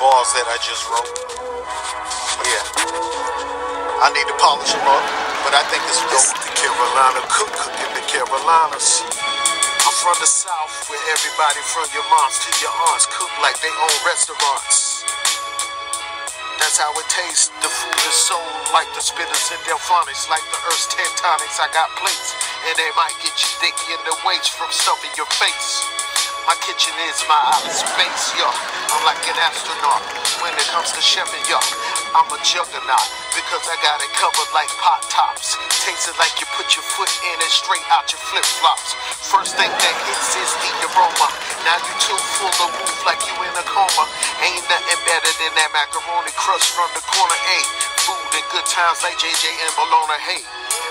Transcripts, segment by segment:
bars that I just wrote. Yeah. I need to polish them up, but I think it's dope. The Carolina cook, cooking the Carolinas. I'm from the South, where everybody from your moms to your aunts cook like they own restaurants. That's how it tastes. The food is sold like the spitters and delphonics, like the Earth's tectonics. I got plates, and they might get you thick in the waist from stuffing your face. My kitchen is my outer space, yo. I'm like an astronaut when it comes to chefing, yo. I'm a juggernaut because I got it covered like pot tops. Tastes it like you put your foot in it straight out your flip-flops. First thing that hits is the aroma. Now you too full of move like you in a coma. Ain't nothing better than that macaroni crust from the corner A. Food and good times like JJ and Bologna, hey.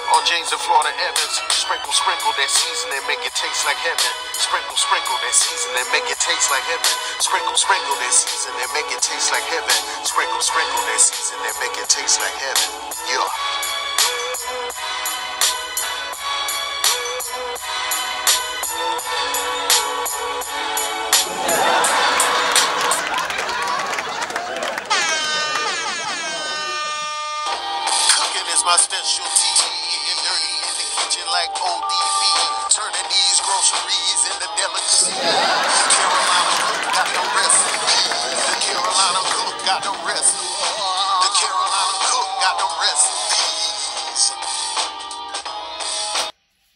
Or James and Florida Evans. Sprinkle, sprinkle that seasoning, make it taste like heaven. Sprinkle, sprinkle that seasoning, make it taste like heaven. Sprinkle, sprinkle that seasoning, make it taste like heaven. Sprinkle, sprinkle that seasoning, make it taste like heaven. Yeah. Cooking is my specialty. Getting dirty in the kitchen like ODB. Turning these groceries into delicacy. The Carolina cook got the recipe. The Carolina cook got the recipe. The Carolina cook got the recipes.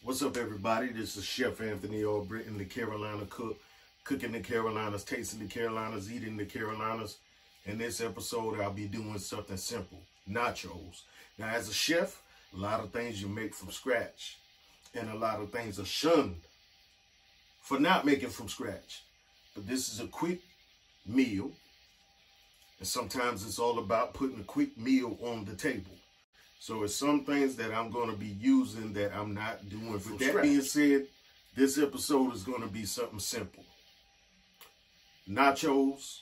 What's up, everybody? This is Chef Anthony Albrittain, the Carolina cook, cooking the Carolinas, tasting the Carolinas, eating the Carolinas. In this episode, I'll be doing something simple, nachos. Now, as a chef, a lot of things you make from scratch, and a lot of things are shunned for not making from scratch. But this is a quick meal, and sometimes it's all about putting a quick meal on the table. So it's some things that I'm going to be using that I'm not doing from scratch. That being said, this episode is going to be something simple. Nachos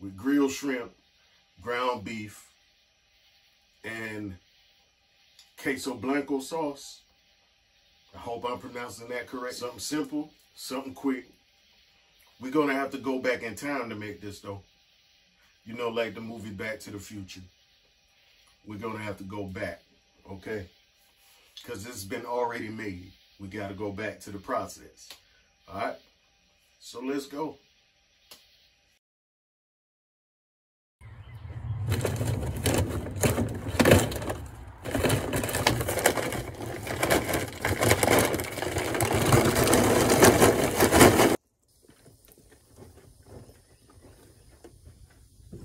with grilled shrimp, ground beef, and queso blanco sauce. I hope I'm pronouncing that correct. Something simple, something quick. We're going to have to go back in time to make this, though. You know, like the movie Back to the Future. We're going to have to go back, okay? Because it's been already made. We got to go back to the process. All right? So let's go.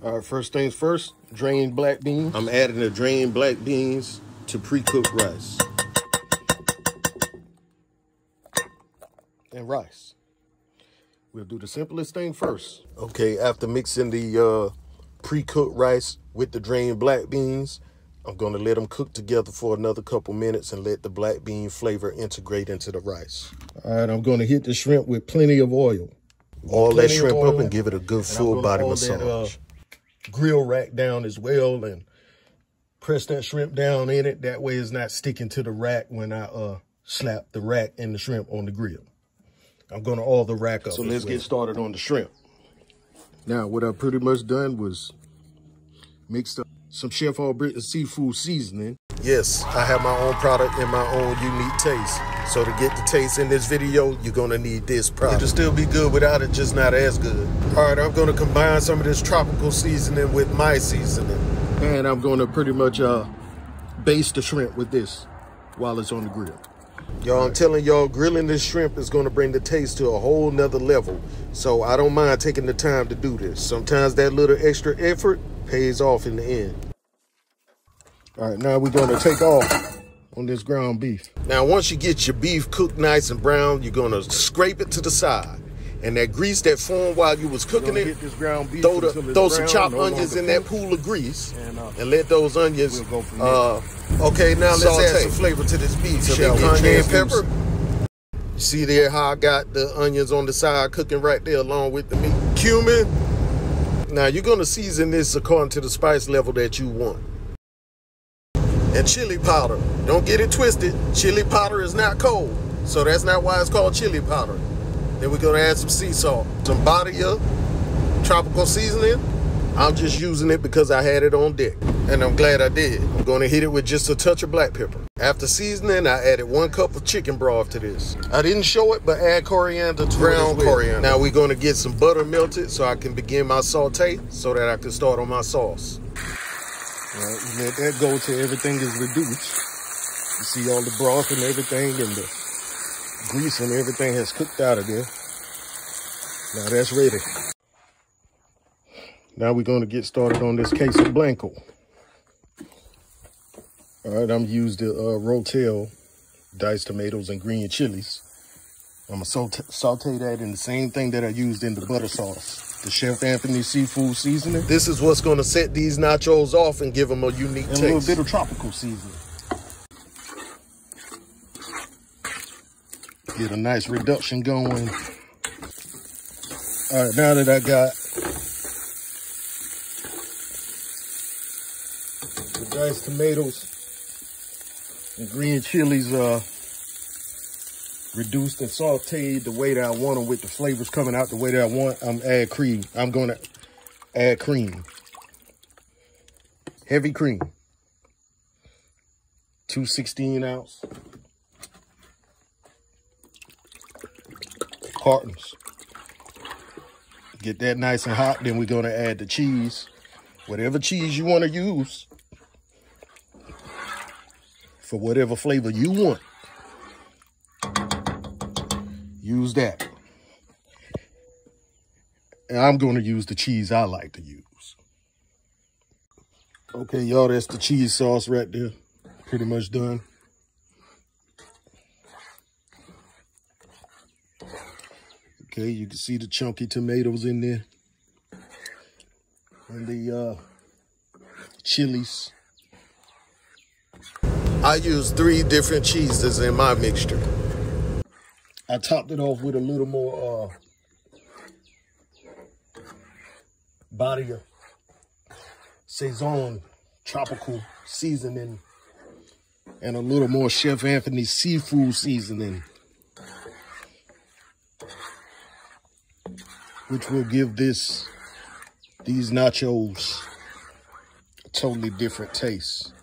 All right, first things first, drained black beans. I'm adding the drained black beans to pre-cooked rice. And rice. We'll do the simplest thing first. Okay, after mixing the pre-cooked rice with the drained black beans, I'm gonna let them cook together for another couple minutes and let the black bean flavor integrate into the rice. All right, I'm gonna hit the shrimp with plenty of oil. Oil that shrimp up and give it a good full body massage. Grill rack down as well and press that shrimp down in it. That way it's not sticking to the rack when I slap the rack and the shrimp on the grill. I'm going to oil the rack up. So let's get started on the shrimp. Now, what I pretty much done was mixed up some Chef Albrittain seafood seasoning. Yes, I have my own product and my own unique taste. So to get the taste in this video, you're gonna need this product. It'll still be good without it, just not as good. All right, I'm gonna combine some of this tropical seasoning with my seasoning. And I'm gonna pretty much baste the shrimp with this while it's on the grill. Y'all, I'm telling y'all, grilling this shrimp is gonna bring the taste to a whole nother level. So I don't mind taking the time to do this. Sometimes that little extra effort pays off in the end. All right, now we're gonna take off on this ground beef. Now, once you get your beef cooked nice and brown, you're gonna scrape it to the side. And that grease that formed while you was cooking it, this ground beef throw some chopped onions in that pool of grease and let those onions, okay, now let's add some flavor to this beef. Some onion and pepper. See there how I got the onions on the side cooking right there along with the meat. Cumin. Now, you're gonna season this according to the spice level that you want. And chili powder. Don't get it twisted. Chili powder is not cold. So that's not why it's called chili powder. Then we're going to add some sea salt, some badia, tropical seasoning. I'm just using it because I had it on deck, and I'm glad I did. I'm gonna hit it with just a touch of black pepper. After seasoning, I added 1 cup of chicken broth to this. I didn't show it, but add coriander to ground coriander. Now we're gonna get some butter melted so I can begin my saute so that I can start on my sauce. All right, you let that go till everything is reduced. You see all the broth and everything and the grease and everything has cooked out of there. Now that's ready. Now we're going to get started on this queso blanco. All right, I'm used the Rotel, diced tomatoes and green chilies. I'm going to saute that in the same thing that I used in the butter sauce, the Chef Anthony seafood seasoning. This is what's going to set these nachos off and give them a unique taste. And a little bit of tropical seasoning. Get a nice reduction going. All right, now that I got the diced tomatoes and green chilies reduced and sauteed the way that I want them with the flavors coming out the way that I want, I'm going to add cream. Heavy cream. 2 16-ounce cartons. Get that nice and hot, then we're going to add the cheese. Whatever cheese you want to use for whatever flavor you want. Use that. And I'm going to use the cheese I like to use. Okay, y'all, that's the cheese sauce right there. Pretty much done. Okay, you can see the chunky tomatoes in there. And the chilies. I used 3 different cheeses in my mixture. I topped it off with a little more body of Saison tropical seasoning and a little more Chef Anthony seafood seasoning, which will give these nachos a totally different taste.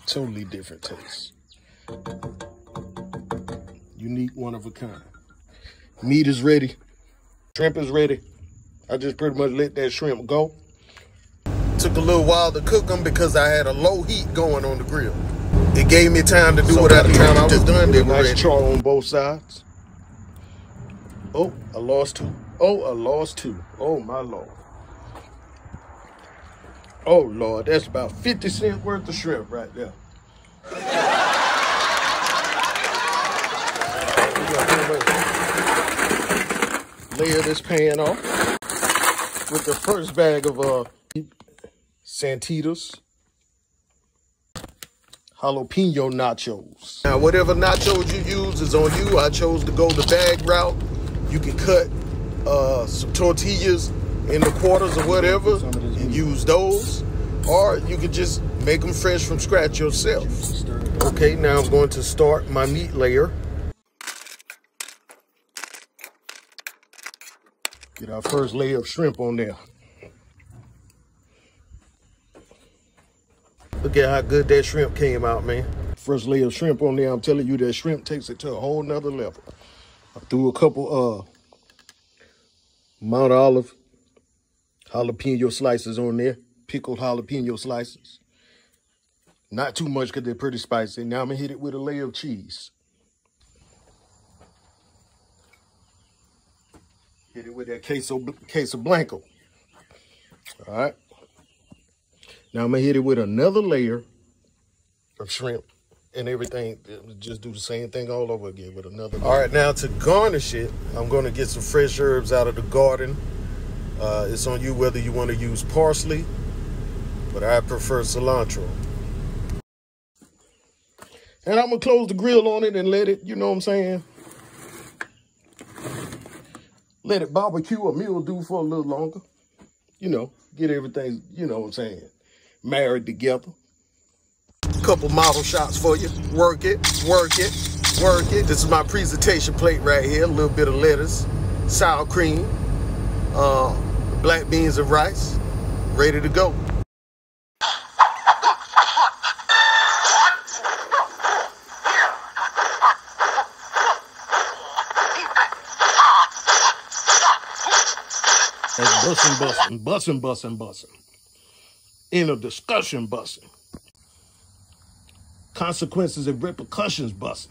Totally different taste. Unique, one of a kind. Meat is ready. Shrimp is ready. I just pretty much let that shrimp go. Took a little while to cook them because I had a low heat going on the grill. It gave me time to do what I time I was done. They were nice char on both sides. Oh, I lost 2. Oh, I lost 2. Oh, my Lord. Oh, Lord, that's about 50 cents worth of shrimp right there. Layer this pan off with the first bag of Santitas jalapeno nachos. Now, whatever nachos you use is on you. I chose to go the bag route. You can cut some tortillas in the quarters or whatever and use those, or you could just make them fresh from scratch yourself. Okay, now I'm going to start my meat layer. Get our first layer of shrimp on there. Look at how good that shrimp came out, man. First layer of shrimp on there, I'm telling you, that shrimp takes it to a whole nother level. I threw a couple Mount Olive jalapeno slices on there, pickled jalapeno slices. Not too much because they're pretty spicy. Now I'm gonna hit it with a layer of cheese. Hit it with that queso blanco. All right. Now I'm gonna hit it with another layer of shrimp and everything. Just do the same thing all over again with another layer. All right, now to garnish it, I'm gonna get some fresh herbs out of the garden. It's on you whether you want to use parsley, but I prefer cilantro. And I'm gonna close the grill on it and let it, you know what I'm saying? Let it barbecue or mildew for a little longer. You know, get everything, you know what I'm saying, married together. Couple model shots for you. Work it, work it, work it. This is my presentation plate right here. A little bit of lettuce, sour cream, black beans and rice, ready to go. That's bussin'. In a discussion bussin'. Consequences and repercussions bussin'.